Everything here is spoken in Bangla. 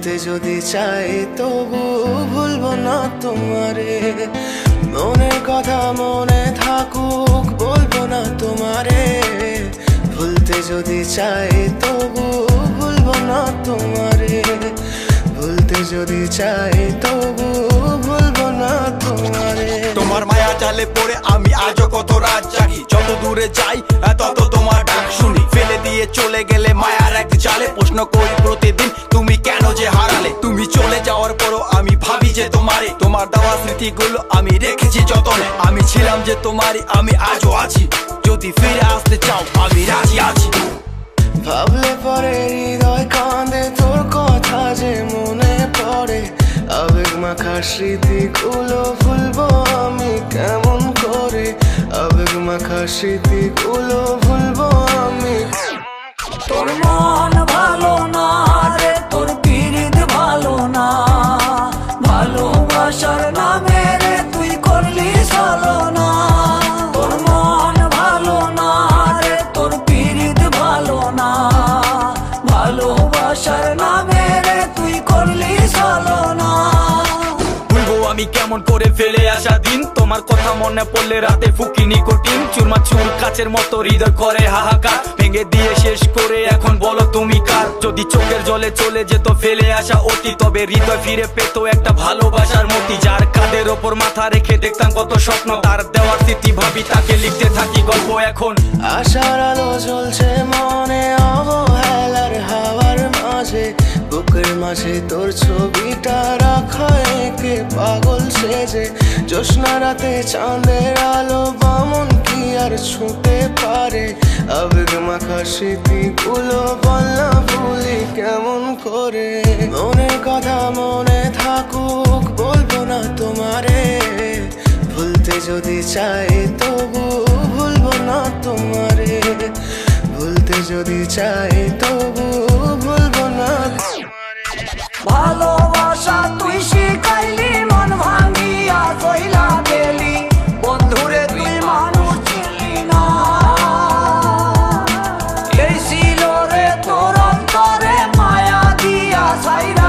ভুলতে যদি চাই তবু ভুলবো না তোমারে। মনের কথা মনে থাকুক বলবো না তোমারে। ভুলতে যদি চাই তবু ভুলবো না তোমারে। ভুলতে যদি চাই তবু ভুলবো না তোমারে। তোমার মায়া জালে পড়ে আমি আজও কত রাত জাগি, যত দূরে যাই তত তোমার ডাক শুনি। ফেলে দিয়ে চলে গেলে মায়ার এক জালে প্রশ্ন করি প্রতিদিন তুমি কেন যে হারালে। তুমি চলে যাওয়ার পরও আমি ভাবি যে তোমারে, তোমার দেওয়া স্মৃতিগুলো আমি রেখেছি যতনে। আমি ছিলাম যে তোমারই, আমি আজও আছি, যদি ফিরে আসতে চাও আমি রাজি আছি। ভাবলে পরে হৃদয় কাঁদে তোর কথা যে মনে পড়ে। আবেগ মাখা স্মৃতিগুলো ভুলবো আমি কেমন করে। আবেগ মাখা স্মৃতিগুলো ভুলবো আমি। তোর মন ভালো না রে, তোর পীড়িত ভালো না। ভালোবাসার নামে রে তুই করলি ছলনা। তোর মন ভালো না রে, তোর পীড়িত ভালো না। ভালোবাসার নামে রে তুই করলি ছলনা। ভুলবো আমি কেমন করে ফেলে আসা দিন, তোমার কথা মনে পড়লে রাতে ফুকি নিকোটিন। চুরমাচুর কাচের মতো হৃদয় করে হাহাকার, ভেঙে দিয়ে শেষ করে এখন বলো তুমি কার। যদি চোখের জলে চলে যেত ফেলে আসা অতি, তবে হৃদয় ফিরে পেত একটা ভালোবাসার মতি। যার কাঁধের ওপর মাথা রেখে দেখতাম কত স্বপ্ন, তার দেওয়ার স্মৃতি ভাবি তাকে লিখতে থাকি গল্প এখন। আশার আলো জ্বলছে মনে অবহেলার হাওয়ার মাঝে। বুকের মাঝে তোর ছবিটা রাখা একে পাগল সেজে। জ্যোৎস্না রাতে চাঁদের আলো বামন কি আর ছুঁতে পারে। আবেগ মাখা স্মৃতিগুলো বল না ভুলি কেমন করে। মনের কথা মনে থাকুক বলবো না তোমারে। ভুলতে যদি চাই তবু ভুলবো না তোমারে। ভুলতে যদি চাই তবু ভুলবো না তোমারে। ভালোবাসা তুই শিখাইলি, মন ভাঙিয়া কইলা গেলি। বন্ধুরে তুই মানুষ ছিলি না। এই ছিল রে তোর অন্তরে মায়া দিয়া ছাইরা